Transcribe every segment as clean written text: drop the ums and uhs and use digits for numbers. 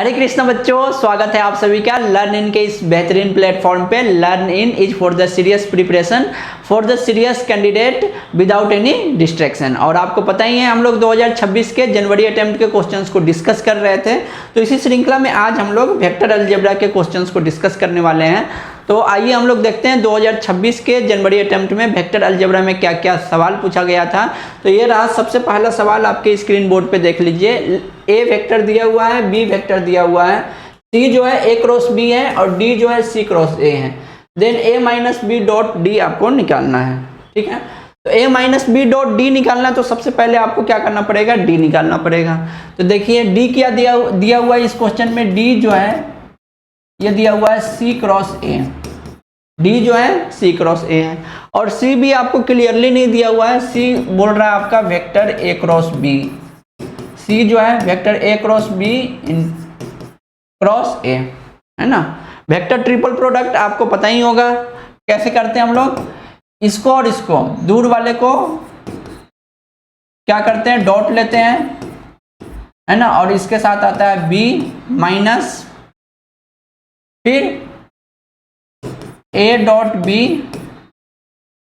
हरे कृष्ण बच्चों, स्वागत है आप सभी का लर्न इन के इस बेहतरीन प्लेटफॉर्म पे। Learn in is for the serious preparation for the serious candidate without any distraction. और आपको पता ही है हम लोग 2026 के जनवरी अटेम्प्ट के क्वेश्चंस को डिस्कस कर रहे थे। तो इसी श्रृंखला में आज हम लोग वेक्टर अलजेब्रा के क्वेश्चंस को डिस्कस करने वाले हैं। तो आइए हम लोग देखते हैं 2026 के जनवरी अटेम्प्ट में वेक्टर अलजेब्रा में क्या क्या सवाल पूछा गया था। तो ये रहा सबसे पहला सवाल, आपके स्क्रीन बोर्ड पे देख लीजिए। ए वेक्टर दिया हुआ है, बी वेक्टर दिया हुआ है, सी जो है ए क्रॉस बी है और डी जो है सी क्रॉस ए है। देन ए माइनस बी डॉट डी आपको निकालना है। ठीक है, तो ए माइनस बी डॉट डी निकालना है तो सबसे पहले आपको क्या करना पड़ेगा, डी निकालना पड़ेगा। तो देखिए डी क्या दिया हुआ है इस क्वेश्चन में, डी जो है ये दिया हुआ है सी क्रॉस ए, डी जो है सी क्रॉस ए है। और सी भी आपको क्लियरली नहीं दिया हुआ है, सी बोल रहा है आपका वेक्टर ए क्रॉस बी, सी जो है vector A cross be in cross ए, है ना। वेक्टर ट्रिपल प्रोडक्ट आपको पता ही होगा कैसे करते हैं हम लोग, इसको और इसको दूर वाले को क्या करते हैं, डॉट लेते हैं, है ना। और इसके साथ आता है बी माइनस, फिर ए डॉट बी,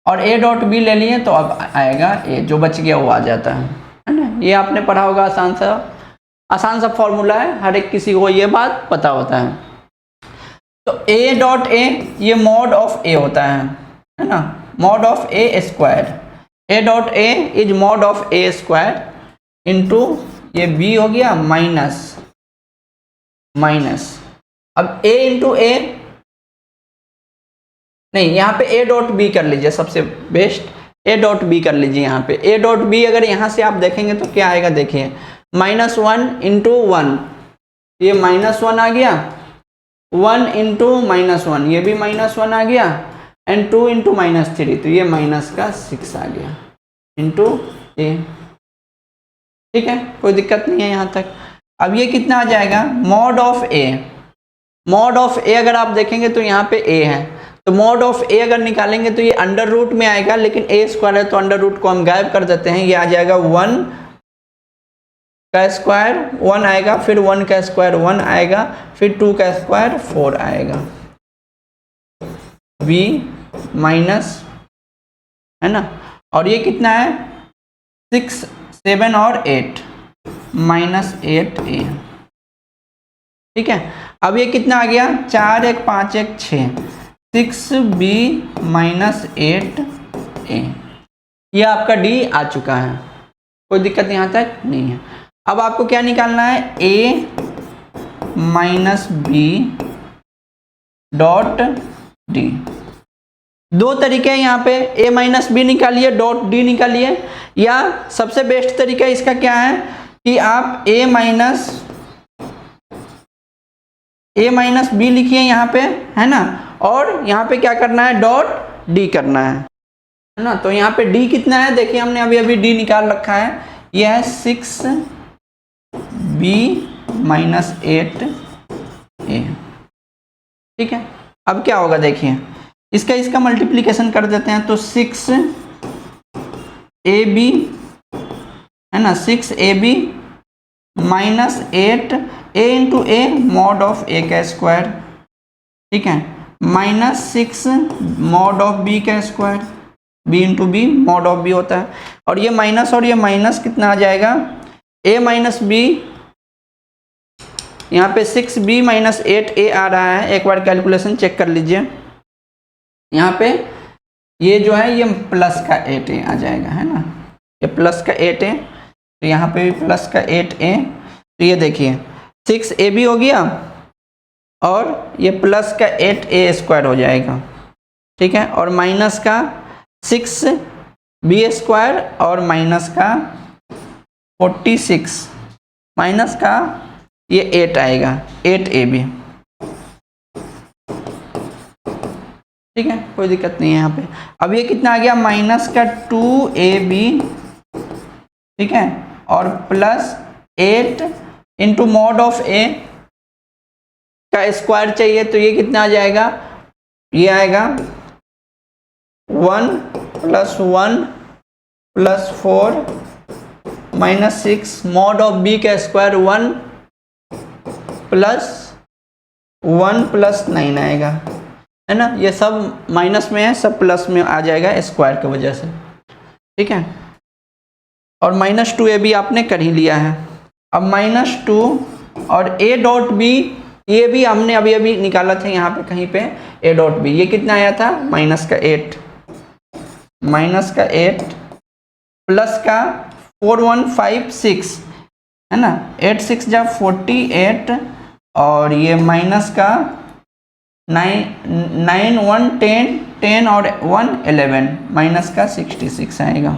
और ए डॉट बी ले लिए तो अब आएगा ए, जो बच गया वो आ जाता है ना। ये आपने पढ़ा होगा, आसान सा फॉर्मूला है, हर एक किसी को ये बात पता होता है। तो ए डॉट ए ये मॉड ऑफ ए होता है ना, mod of A square. A dot A is mod of A square into ये बी हो गया माइनस माइनस। अब ए इंटू ए नहीं, यहाँ पे ए डॉट बी कर लीजिए, सबसे बेस्ट ए डॉट बी कर लीजिए। यहाँ पे ए डॉट बी अगर यहाँ से आप देखेंगे तो क्या आएगा, देखिए माइनस वन इंटू वन, ये माइनस वन आ गया, वन इंटू माइनस वन ये भी माइनस वन आ गया, and two into minus three तो ये माइनस का सिक्स आ गया इंटू ए। ठीक है, कोई दिक्कत नहीं है यहाँ तक। अब ये कितना आ जाएगा, mod of a, mod of a अगर आप देखेंगे तो यहाँ पे ए है, तो मॉड ऑफ ए अगर निकालेंगे तो ये अंडर रूट में आएगा, लेकिन ए स्क्वायर है तो अंडर रूट को हम गायब कर देते हैं। ये आ जाएगा वन का स्क्वायर वन आएगा, फिर वन का स्क्वायर वन आएगा, फिर टू का स्क्वायर फोर आएगा, बी माइनस, है ना। और ये कितना है, सिक्स सेवन और एट, माइनस एट ए। ठीक है, अब ये कितना आ गया, चार एक पाँच एक छः, सिक्स बी माइनस एट ए। ये आपका डी आ चुका है, कोई दिक्कत यहाँ तक नहीं है। अब आपको क्या निकालना है, ए माइनस बी डॉट डी। दो तरीके हैं यहाँ पे, ए माइनस बी निकालिए, डॉट डी निकालिए, या सबसे बेस्ट तरीका इसका क्या है कि आप ए माइनस बी लिखिए यहाँ पे, है ना। और यहाँ पे क्या करना है, डॉट डी करना है ना। तो यहाँ पे डी कितना है, देखिए हमने अभी अभी डी निकाल रखा है, यह है सिक्स बी माइनस एट ए। ठीक है, अब क्या होगा देखिए, इसका मल्टीप्लिकेशन कर देते हैं तो सिक्स ए बी, है ना, six a b minus eight a into a mod of a का स्क्वायर, ठीक है, minus six mod of B का square, b into b mod of b होता है। और ये माइनस कितना आ जाएगा, ए माइनस बी, यहाँ पे सिक्स बी माइनस एट ए आ रहा है, एक बार कैलकुलेशन चेक कर लीजिए। यहाँ पे ये जो है ये प्लस का एट ए आ जाएगा, है ना, ये प्लस का एट ए, तो यहाँ पे भी प्लस का एट ए। तो ये देखिए सिक्स ए बी हो गया और ये प्लस का एट ए स्क्वायर हो जाएगा। ठीक है, और माइनस का सिक्स बी स्क्वायर और माइनस का 46 माइनस का ये 8 आएगा, 8 ए बी। ठीक है, कोई दिक्कत नहीं है यहाँ पे। अब ये कितना आ गया, माइनस का 2 ए बी, ठीक है, और plus 8 into mod of a का स्क्वायर चाहिए, तो ये कितना आ जाएगा, ये आएगा 1 plus 1 plus 4 minus 6 mod of B का स्क्वायर 1 +1 + 9 आएगा, है ना। ये सब माइनस में है, सब प्लस में आ जाएगा स्क्वायर की वजह से, ठीक है। और -2 ये भी आपने कर ही लिया है। अब -2 और a डॉट b, ये भी हमने अभी अभी निकाला था यहाँ पे कहीं पे, a डॉट b ये कितना आया था, -8 प्लस का 4156, है ना। 8 6 जा 48 और ये माइनस का 9 1 10 10 और 1 11 माइनस का 66 आएगा,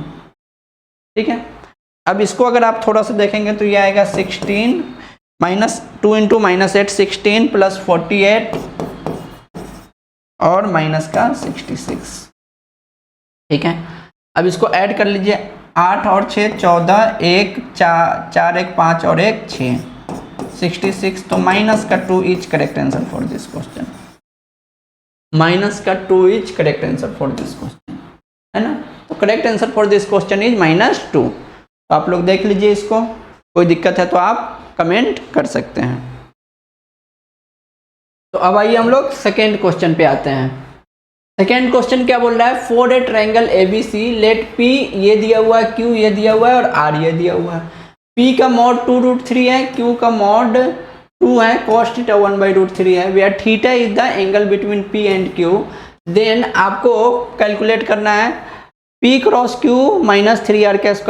ठीक है। अब इसको अगर आप थोड़ा सा देखेंगे तो ये आएगा 16 -2 × -8 16 + 48 और माइनस का 66, ठीक है। अब इसको ऐड कर लीजिए, 8 और 6 14, 1 4 1 5 और 1 6 66, तो -2 is correct answer for this question. -2 is correct answer for this question, है ना। तो correct answer for this question is -2। तो आप लोग देख लीजिए इसको, कोई दिक्कत है तो आप कमेंट कर सकते हैं। तो अब आइए हम लोग सेकेंड क्वेश्चन पे आते हैं। सेकेंड क्वेश्चन क्या बोल रहा है, for a triangle ABC let P ये दिया हुआ है, Q ये दिया हुआ है और R ये दिया हुआ है। P का मॉड 2√3 है, Q का मॉड 2 है, cos थीटा 1/√3 है, where theta is the angle between P and Q। Then आपको कैलकुलेट करना है P cross Q -3r² +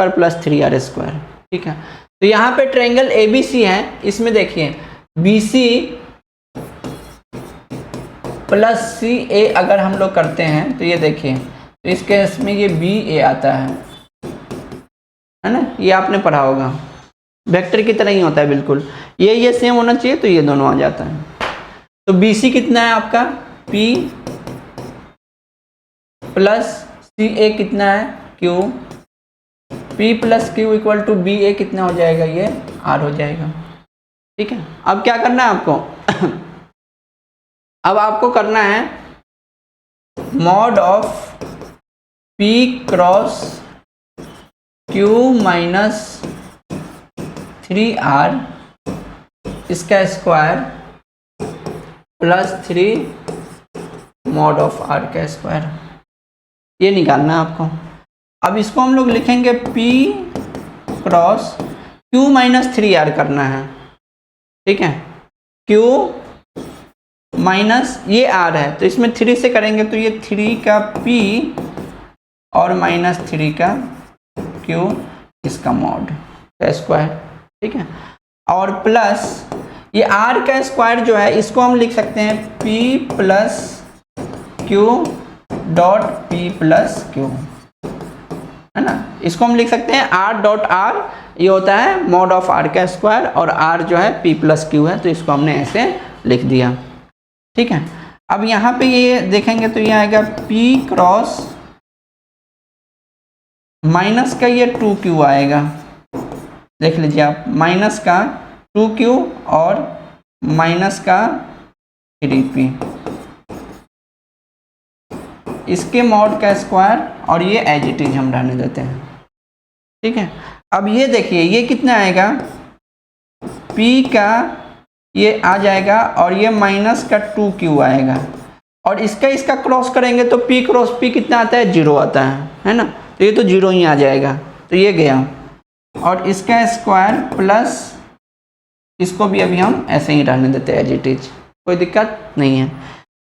3r², ठीक है। तो यहाँ पे ट्रायंगल ABC है, इसमें देखिए BC + CA अगर हम लोग करते हैं तो ये देखिए, तो इस केस में ये BA आता है ना, ये आपने पढ़ा होगा, वेक्टर की तरह ही होता है बिल्कुल, ये सेम होना चाहिए तो ये दोनों आ जाता है। तो BC कितना है आपका, P + CA कितना है, Q, P + Q = BA कितना हो जाएगा, ये R हो जाएगा, ठीक है। अब क्या करना है आपको अब आपको करना है mod of P cross Q -3r इसका स्क्वायर +3 मॉड ऑफ r का स्क्वायर, ये निकालना है आपको। अब इसको हम लोग लिखेंगे P क्रॉस Q -3r करना है, ठीक है। Q माइनस ये R है तो इसमें 3 से करेंगे तो ये 3 का P और -3 का Q इसका मॉड का स्क्वायर, ठीक है। और प्लस ये R का स्क्वायर जो है इसको हम लिख सकते हैं P + Q dot P + Q, है ना। इसको हम लिख सकते हैं R डॉट R, ये होता है मॉड ऑफ R का स्क्वायर, और R जो है P + Q है, तो इसको हमने ऐसे लिख दिया, ठीक है। अब यहाँ पे ये देखेंगे तो ये आएगा P क्रॉस माइनस का ये 2Q आएगा, देख लीजिए आप, माइनस का 2Q और माइनस का 3P, इसके मॉड का स्क्वायर, और ये एज इट इज हम रहने देते हैं, ठीक है। अब ये देखिए ये कितना आएगा, P का ये आ जाएगा और ये माइनस का 2Q आएगा, और इसका क्रॉस करेंगे तो P क्रॉस P कितना आता है, 0 आता है ना। तो ये तो 0 ही आ जाएगा, तो ये गया, और इसका स्क्वायर प्लस इसको भी अभी हम ऐसे ही रहने देते हैं एज इट इज, कोई दिक्कत नहीं है।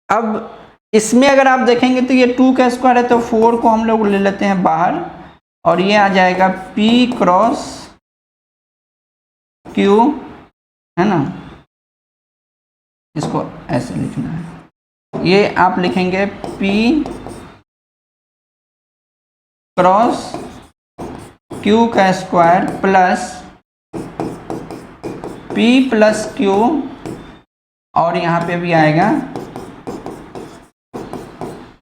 अब इसमें अगर आप देखेंगे तो ये 2 का स्क्वायर है तो 4 को हम लोग ले लेते हैं बाहर, और ये आ जाएगा P क्रॉस Q, है ना, इसको ऐसे लिखना है, ये आप लिखेंगे P क्रॉस Q का स्क्वायर प्लस P + Q, और यहाँ पे भी आएगा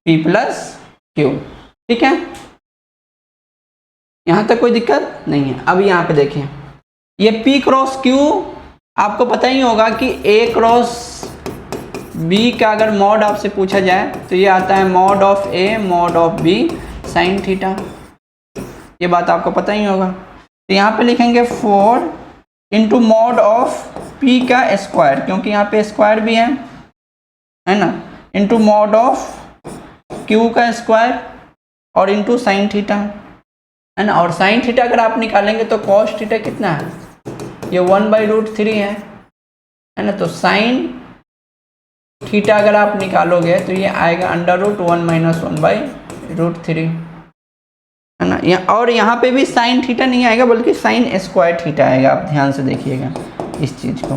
P + Q, ठीक है। यहाँ तक कोई दिक्कत नहीं है। अब यहाँ पे देखिए ये P क्रॉस Q आपको पता ही होगा कि A क्रॉस B का अगर मॉड आपसे पूछा जाए तो ये आता है mod of A mod of B sine theta, ये बात आपको पता ही होगा। तो यहाँ पे लिखेंगे 4 × मॉड ऑफ पी का स्क्वायर, क्योंकि यहाँ पे स्क्वायर भी है ना, इंटू मॉड ऑफ क्यू का स्क्वायर और इंटू साइन थीटा, है ना। और साइन थीटा अगर आप निकालेंगे तो कॉस थीटा कितना है, ये 1/√3 है ना। तो साइन थीटा अगर आप निकालोगे तो ये आएगा √1 - 1/√3, है ना। और यहाँ पे भी साइन थीटा नहीं आएगा बल्कि साइन स्क्वायर थीटा आएगा। आप ध्यान से देखिएगा इस चीज़ को,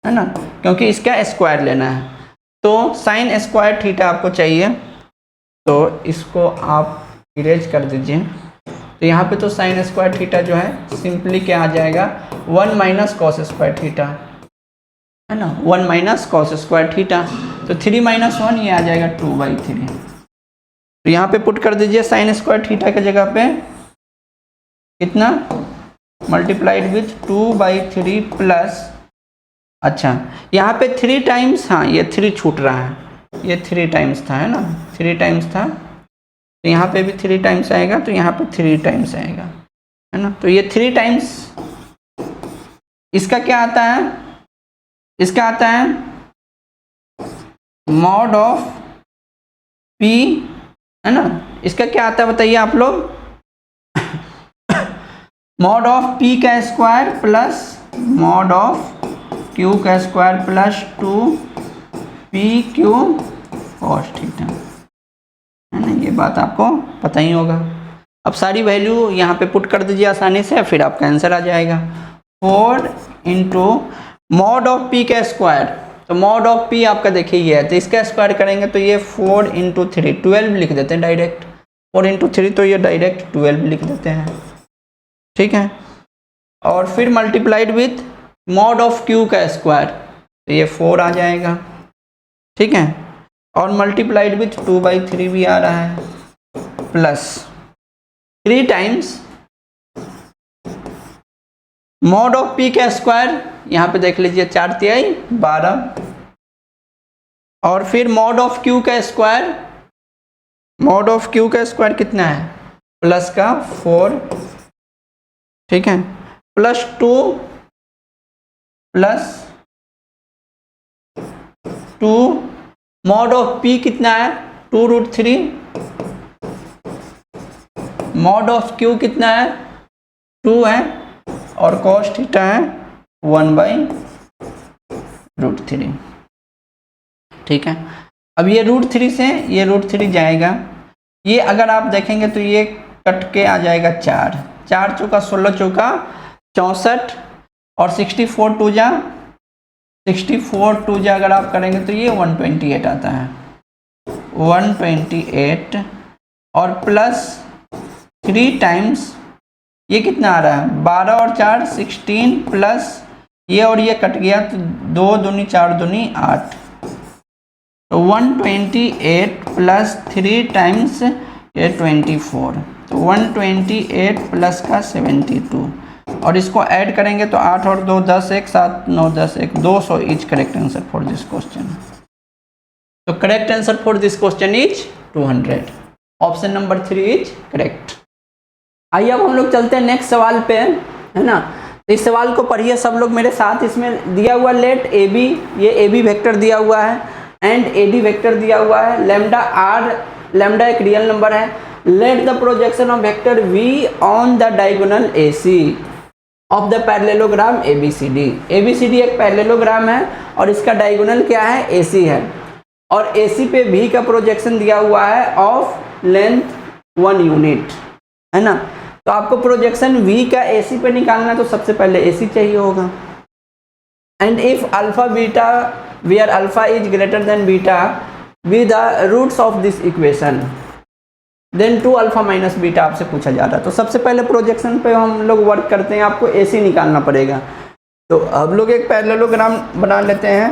है ना, क्योंकि इसका स्क्वायर लेना है। तो साइन स्क्वायर थीटा आपको चाहिए, तो इसको आप इरेज कर दीजिए। तो यहाँ पे तो साइन स्क्वायर थीटा जो है सिंपली क्या आ जाएगा, 1 - कॉस स्क्वायर थीटा, है ना, 1 - कॉस स्क्वायर थीटा। तो 3 - 1 ये आ जाएगा 2/3। तो यहाँ पे पुट कर दीजिए साइन स्क्वायर थीटा के जगह पे कितना, मल्टीप्लाइड विथ 2/3 प्लस, अच्छा यहाँ पे 3 टाइम्स, हाँ ये 3 छूट रहा है, ये 3 टाइम्स था, है ना, 3 टाइम्स था। तो यहाँ पे भी 3 टाइम्स आएगा, तो यहाँ पे 3 टाइम्स आएगा, है ना। तो ये 3 टाइम्स, इसका क्या आता है, इसका आता है मॉड ऑफ पी, है ना। इसका क्या आता है बताइए आप लोग, मॉड ऑफ पी का square plus mod of q का square plus 2pq cos theta, है ना। ये बात आपको पता ही होगा। अब सारी वैल्यू यहाँ पे पुट कर दीजिए आसानी से, फिर आपका आंसर आ जाएगा 4 × मॉड ऑफ पी का स्क्वायर। तो मॉड ऑफ पी आपका देखिए ये है, तो इसका स्क्वायर करेंगे तो ये 4 × 3 12 लिख देते हैं डायरेक्ट, 4 × 3 तो ये डायरेक्ट 12 लिख देते हैं, ठीक है। और फिर multiplied with mod of q का स्क्वायर, तो ये 4 आ जाएगा, ठीक है। और मल्टीप्लाइड विथ 2/3 भी आ रहा है, plus 3 times mod of p का स्क्वायर, यहाँ पे देख लीजिए 4 तिहाई 12, और फिर मॉड ऑफ क्यू का स्क्वायर, मॉड ऑफ क्यू का स्क्वायर कितना है, प्लस का 4, ठीक है, plus 2 plus 2 mod of P कितना है 2√3, मॉड ऑफ क्यू कितना है 2 है, और कॉस थीटा है 1/√3, ठीक है। अब ये √3 से ये √3 जाएगा, ये अगर आप देखेंगे तो ये कट के आ जाएगा 4 चौका 16 चौका 64, और 64 2 जा 64 2 जा अगर आप करेंगे तो ये 128 आता है, 128, और प्लस 3 टाइम्स ये कितना आ रहा है 12 और 4 16, प्लस ये और ये कट गया तो 2 दूनी 4 दूनी 8, तो 128 प्लस 3 टाइम्स ये 24, तो 128 प्लस का 72, और इसको ऐड करेंगे तो 8 और 2 10 1 7 9 10 1 200 is correct answer for this question. तो correct answer for this question is 200, option number 3 is correct. आइए अब हम लोग चलते हैं नेक्स्ट सवाल पे, है ना। तो इस सवाल को पढ़िए सब लोग मेरे साथ। इसमें दिया हुआ लेट ए बी, ये ए बी वेक्टर दिया हुआ है, एंड ए डी वेक्टर दिया हुआ है, लैम्डा आर, लैम्डा एक रियल नंबर है। Let the projection of vector V on the diagonal A C of the parallelogram A B C D. A B C D एक parallelogram है और इसका diagonal क्या है ए सी है, और ए सी पे भी का प्रोजेक्शन दिया हुआ है ऑफ लेंथ 1 यूनिट, है ना। तो आपको प्रोजेक्शन v का ए सी पे निकालना है, तो सबसे पहले ए सी चाहिए होगा। And if alpha beta where alpha is greater than beta with the roots of this equation then 2 alpha minus beta आपसे पूछा जा रहा है। तो सबसे पहले प्रोजेक्शन पे हम लोग वर्क करते हैं, आपको ए सी निकालना पड़ेगा। तो हम लोग एक पैरेललोग्राम बना लेते हैं।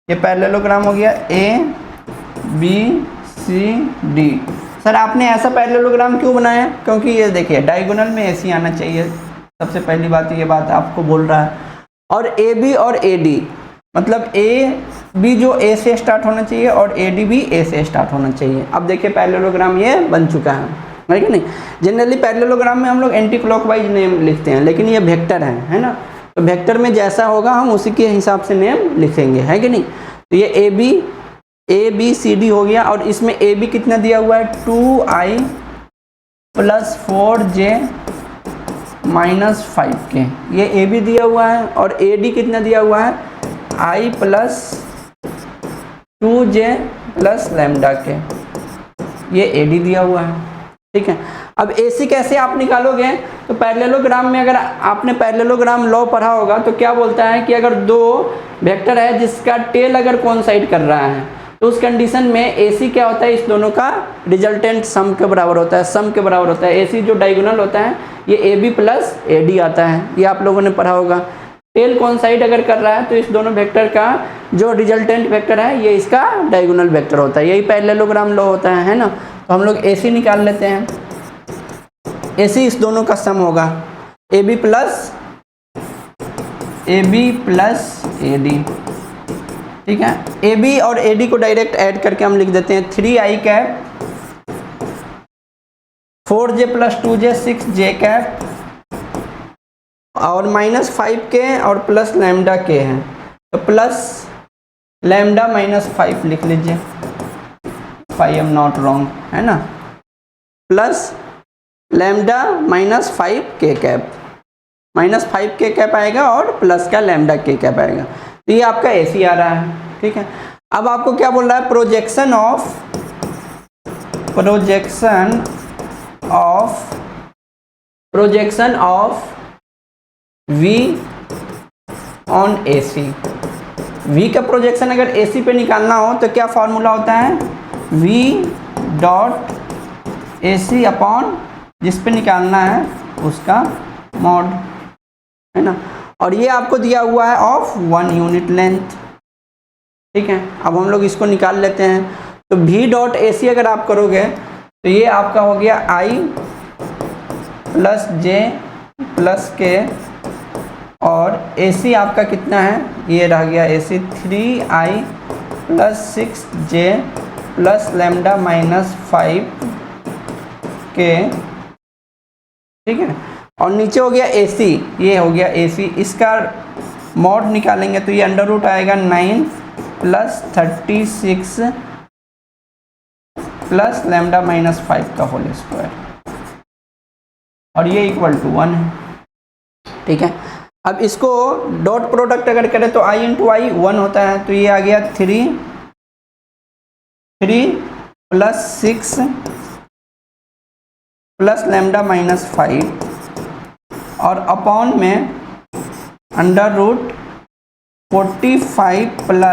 ये पैरेललोग्राम हो गया A B C D. Sir आपने ऐसा पैरेललोग्राम क्यों बनाया? क्योंकि ये देखिए डायगोनल में ऐसी आना चाहिए, सबसे पहली बात ये बात आपको बोल रहा है। और ए बी और ए डी मतलब ए बी जो ए से स्टार्ट होना चाहिए और ए डी भी ए से स्टार्ट होना चाहिए। अब देखिए पैरेललोग्राम ये बन चुका है। है कि नहीं। जनरली पैरेललोग्राम में हम लोग एंटी क्लॉकवाइज नेम लिखते हैं, लेकिन ये वेक्टर है ना, तो वेक्टर में जैसा होगा हम उसी के हिसाब से नेम लिखेंगे, है कि नहीं। तो ये ए बी सी डी हो गया, और इसमें ए बी कितना दिया हुआ है 2i + 4j - 5k, ये ए बी दिया हुआ है। और ए डी कितना दिया हुआ है i + 2j + λk, ये ए डी दिया हुआ है, ठीक है। अब ए सी कैसे आप निकालोगे, तो पैरेललोग्राम में अगर आपने पैरेललोग्राम लॉ पढ़ा होगा तो क्या बोलता है कि अगर दो वेक्टर है जिसका टेल अगर कोइंसाइड कर रहा है, तो उस कंडीशन में ए सी क्या होता है, इस दोनों का रिजल्टेंट सम के बराबर होता है, सम के बराबर होता है। ए सी जो डायगोनल होता है ये ए बी + ए डी आता है, ये आप लोगों ने पढ़ा होगा। टेल कोइंसाइड अगर कर रहा है तो इस दोनों वेक्टर का जो रिजल्टेंट वेक्टर है ये इसका डायगोनल वेक्टर होता है, यही पैरेललोग्राम लॉ होता है ना। तो हम लोग ए सी निकाल लेते हैं, ए सी इस दोनों का सम होगा ए बी + ए डी, ठीक है। ए बी और ए डी को डायरेक्ट ऐड करके हम लिख देते हैं 3i cap 4j + 2j 6j cap और -5k और + λk है, तो + λ - 5 लिख लीजिए, आई एम नॉट रॉन्ग, है ना, + λ - 5k कैप, -5k कैप आएगा और प्लस का λk कैप आएगा। तो ये आपका ए सी आ रहा है, ठीक है। अब आपको क्या बोल रहा है, projection of V on A C. V का प्रोजेक्शन अगर ए सी पे निकालना हो तो क्या फॉर्मूला होता है, V dot A C upon जिस पे निकालना है उसका मॉड, है ना। और ये आपको दिया हुआ है ऑफ 1 यूनिट लेंथ, ठीक है। अब हम लोग इसको निकाल लेते हैं, तो V डॉट ए सी अगर आप करोगे तो ये आपका हो गया I + j + k, और ए सी आपका कितना है, ये रह गया ए सी 3i + 6j + λ - 5k, ठीक है। और नीचे हो गया ए सी, ये हो गया ए सी, इसका मॉड निकालेंगे तो ये अंडर रूट आएगा 9 + 36 + λ - 5 का होल स्क्वायर, और ये = 1 है, ठीक है। अब इसको डॉट प्रोडक्ट अगर करें तो i × i 1 होता है, तो ये आ गया 3 + 6 + λ - 5 और अपॉन में अंडर रूट 45 + λ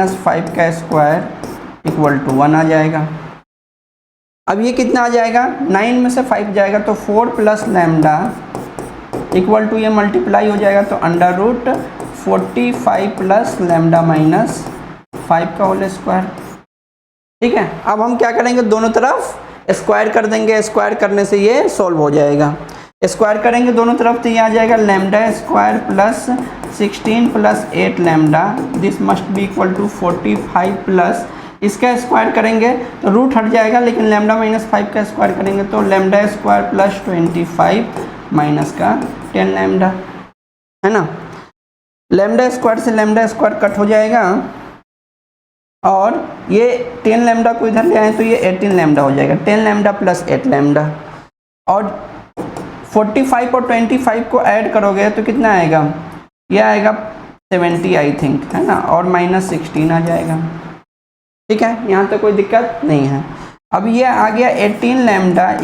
- 5 का स्क्वायर = 1 आ जाएगा। अब ये कितना आ जाएगा, 9 में से 5 जाएगा तो 4 + λ = ये मल्टीप्लाई हो जाएगा, तो अंडर रूट 45 + λ - 5 का होल स्क्वायर, ठीक है। अब हम क्या करेंगे, दोनों तरफ स्क्वायर कर देंगे, स्क्वायर करने से ये सॉल्व हो जाएगा। स्क्वायर करेंगे दोनों तरफ तो ये आ जाएगा λ² + 16 + 8 λ, दिस मस्ट बी = 45 प्लस इसका स्क्वायर करेंगे तो रूट हट जाएगा, लेकिन λ - 5 का स्क्वायर करेंगे तो λ² + 25 माइनस का 10 λ, है ना। λ² से λ² कट हो जाएगा, और ये 10 लैम्डा को इधर ले आए तो ये 18 लैम्डा हो जाएगा, 10 लैम्डा + 8 लैम्डा, और 45 और 25 को ऐड करोगे तो कितना आएगा, ये आएगा 70 आई थिंक, है ना, और -16 आ जाएगा, ठीक है। यहाँ तक कोई दिक्कत नहीं है। अब ये आ गया 18 लैम्डा =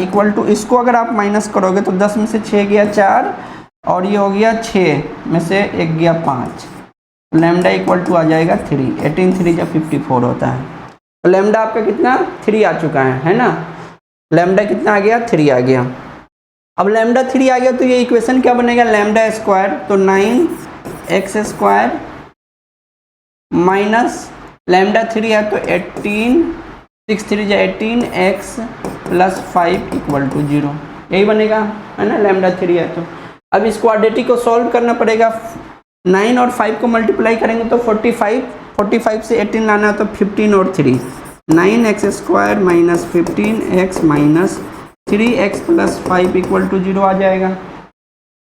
इसको अगर आप माइनस करोगे तो 10 में से 6 गया 4, और ये हो गया 6 में से 1 गया 5, लैम्डा = आ जाएगा 3, 18 3 जब 54 होता है, तो लैम्डा आपका कितना 3 आ चुका है ना। लैम्डा कितना आ गया, 3 आ गया। अब लैम्डा 3 आ गया तो ये इक्वेशन क्या बनेगा, λ², तो 9x² माइनस λ3 है तो 18, 6 3 जा 18x + 5 = 0, यही बनेगा, है ना, λ3 है। तो अब इस क्वाड्रेटिक को सॉल्व करना पड़ेगा, 9 और 5 को मल्टीप्लाई करेंगे तो 45 से 18 लाना है तो 15 और 3 9x² minus 15x minus 3x plus 5 equal to 0 आ जाएगा।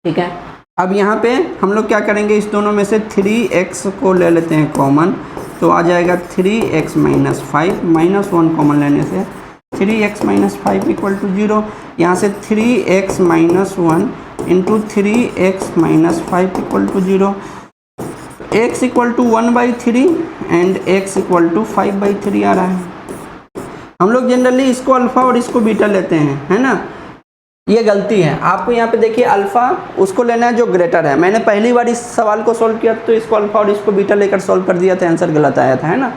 ठीक है, अब यहाँ पे हम लोग क्या करेंगे, इस दोनों में से 3x को ले लेते हैं कॉमन, तो आ जाएगा 3x माइनस 5 माइनस 1 कॉमन लेने से 3x माइनस 5 इक्वल टू 0। यहाँ से 3x minus 1 into 3x minus 5 equal to 0। x equal to 1/3 and x equal to 5/3 आ रहा है। हम लोग जनरली इसको अल्फ़ा और इसको बीटा लेते हैं, है ना, ये गलती है। आपको यहाँ पे देखिए अल्फ़ा उसको लेना है जो ग्रेटर है। मैंने पहली बार इस सवाल को सॉल्व किया तो इसको अल्फ़ा और इसको बीटा लेकर सॉल्व कर दिया था, आंसर गलत आया था, है ना।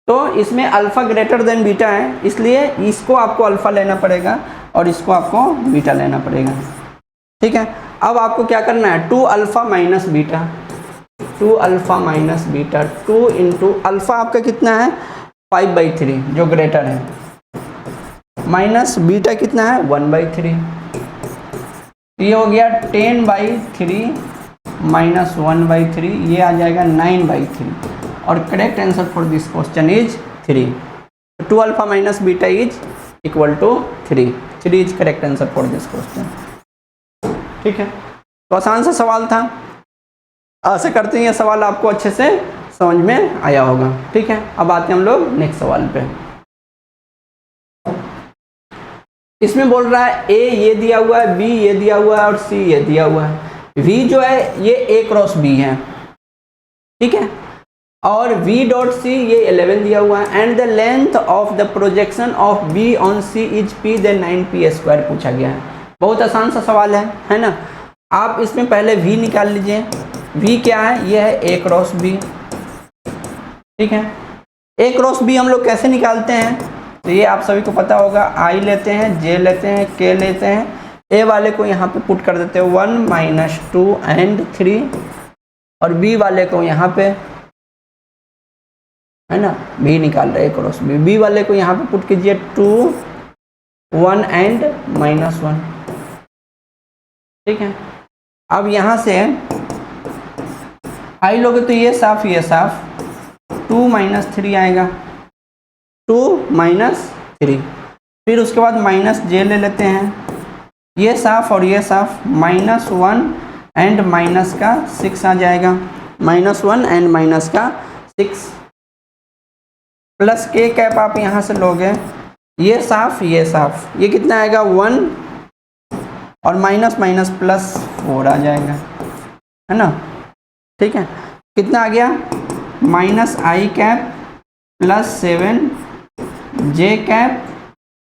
तो इसमें अल्फ़ा ग्रेटर देन बीटा है, इसलिए इसको आपको अल्फ़ा लेना पड़ेगा और इसको आपको बीटा लेना पड़ेगा। ठीक है, अब आपको क्या करना है, 2 alpha minus beta, 2 alpha minus beta, 2 into alpha आपका कितना है 5/3 जो ग्रेटर है, माइनस बीटा कितना है 1/3, ये हो गया 10/3 माइनस 1/3, ये आ जाएगा 9/3 और correct answer for this question is 3। 2 alpha minus beta is equal to 3 is correct answer for this question. ठीक है, तो आसान सा सवाल था। आशा करते हैं ये सवाल आपको अच्छे से समझ में आया होगा। ठीक है, अब आते हैं हम लोग नेक्स्ट सवाल पे। इसमें बोल रहा है ए ये दिया हुआ है, बी ये दिया हुआ है और सी ये दिया हुआ है। वी जो है ये ए क्रॉस बी है, ठीक है, और वी डॉट सी ये 11 दिया हुआ है and the length of the projection of B on C is P then 9p² पूछा गया है। बहुत आसान सा सवाल है ना। आप इसमें पहले वी निकाल लीजिए। वी क्या है, ये है ए क्रॉस बी। ठीक है, ए क्रॉस बी हम लोग कैसे निकालते हैं, तो ये आप सभी को पता होगा, आई लेते हैं, जे लेते हैं, के लेते हैं, ए वाले को यहाँ पे पुट कर देते हैं 1 माइनस 2 एंड 3 और बी वाले को यहाँ पे, है ना, बी निकाल रहे क्रॉस बी, बी वाले को यहाँ पे पुट कीजिए 2 1 एंड माइनस 1। ठीक है, अब यहाँ से आई लोगे तो ये साफ 2 माइनस 3 आएगा, 2 माइनस 3, फिर उसके बाद माइनस जे ले लेते हैं, ये साफ और ये साफ, -1 एंड माइनस का 6 आ जाएगा, -1 एंड माइनस का 6 प्लस के कैप आप यहाँ से लोगे, ये साफ ये साफ, ये कितना आएगा 1 और माइनस माइनस प्लस 4 आ जाएगा, है ना। ठीक है, कितना आ गया, -i cap plus 7 J cap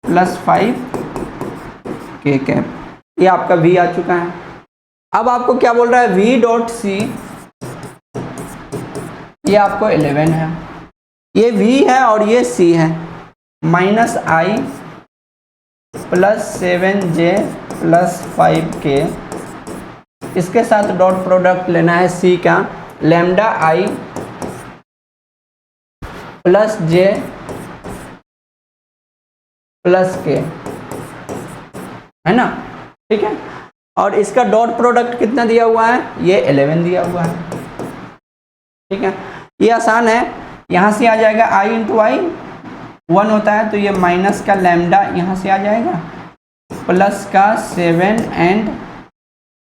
plus 5 के कैप, ये आपका v आ चुका है। अब आपको क्या बोल रहा है, v डॉट सी, ये आपको 11 है, ये v है और ये c है, -i plus 7j plus 5k, इसके साथ डॉट प्रोडक्ट लेना है c का, lambda i plus j plus के, है ना। ठीक है, और इसका डॉट प्रोडक्ट कितना दिया हुआ है, ये 11 दिया हुआ है। ठीक है, ये आसान है, यहाँ से आ जाएगा i इंटू आई 1 होता है, तो ये माइनस का लैम्डा यहाँ से आ जाएगा, प्लस का 7 एंड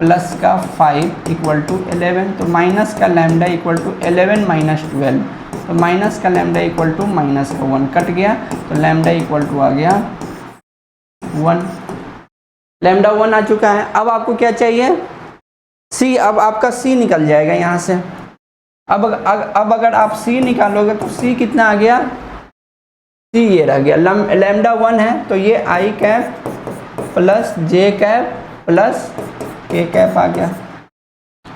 प्लस का 5 इक्वल टू 11, तो माइनस का लैम्डा इक्वल टू 11 माइनस 12, तो माइनस का लैम्डा इक्वल टू माइनस का 1 कट गया, तो लैम्डा इक्वल टू आ गया 1, लैम्डा 1 आ चुका है। अब आपको क्या चाहिए, c, अब आपका c निकल जाएगा यहाँ से। अब अगर आप c निकालोगे तो c कितना आ गया, c ये रह गया, लैम्डा 1 है तो ये i cap plus j cap plus k cap आ गया,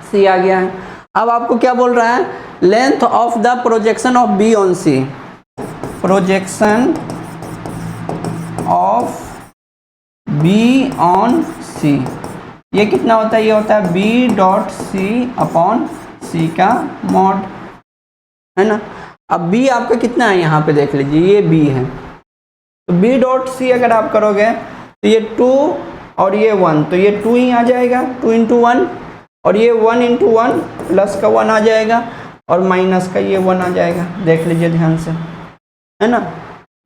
c आ गया है। अब आपको क्या बोल रहा है, length of the projection of b on c, projection of b on c, ये कितना होता है, ये होता है b dot c upon c का मॉड, है ना। अब b आपका कितना है, यहाँ पे देख लीजिए, ये b है, तो b डॉट c अगर आप करोगे तो ये 2 और ये 1, तो ये 2 ही आ जाएगा, 2 इंटू 1, और ये 1 इंटू 1 प्लस का 1 आ जाएगा और माइनस का ये 1 आ जाएगा, देख लीजिए ध्यान से, है ना।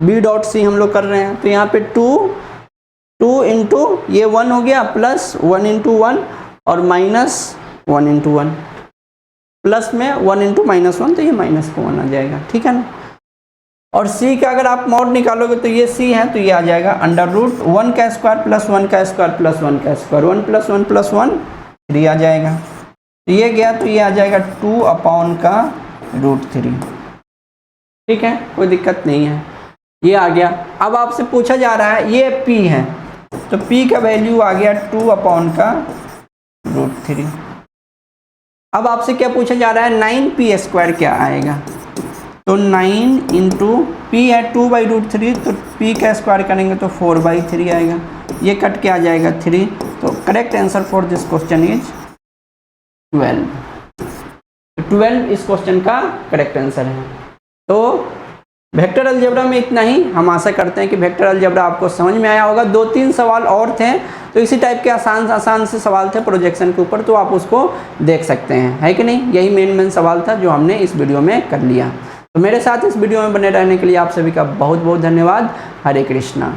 बी डॉट सी हम लोग कर रहे हैं, तो यहाँ पे 2 इंटू ये 1 हो गया, प्लस 1 इंटू 1 और माइनस 1 इंटू 1, प्लस में 1 इंटू माइनस 1, तो ये माइनस का 1 आ जाएगा, ठीक है ना। और c का अगर आप मॉड निकालोगे तो ये c है, तो ये आ जाएगा अंडर रूट 1 का स्क्वायर प्लस 1 का स्क्वायर प्लस 1 का स्क्वायर, 1 प्लस 1 प्लस 1 3 आ जाएगा। तो ये गया, तो ये आ जाएगा 2 अपॉन का रूट 3, ठीक है, कोई दिक्कत नहीं है, ये आ गया। अब आपसे पूछा जा रहा है ये p है, तो p का वैल्यू आ गया 2 अपॉन का रूट 3। अब आपसे क्या पूछा जा रहा है 9p स्क्वायर क्या आएगा, तो 9 इंटू पी है 2 बाई रूट 3, तो p का स्क्वायर करेंगे तो 4 बाई 3 आएगा, ये कट के आ जाएगा 3। तो correct answer for this question is 12। 12 इस क्वेश्चन का करेक्ट आंसर है। तो वेक्टर अलजेब्रा में इतना ही। हम आशा करते हैं कि वेक्टर अलजेब्रा आपको समझ में आया होगा। 2-3 सवाल और थे, तो इसी टाइप के आसान से सवाल थे प्रोजेक्शन के ऊपर, तो आप उसको देख सकते हैं, है कि नहीं। यही मेन सवाल था जो हमने इस वीडियो में कर लिया। तो मेरे साथ इस वीडियो में बने रहने के लिए आप सभी का बहुत बहुत धन्यवाद। हरे कृष्णा।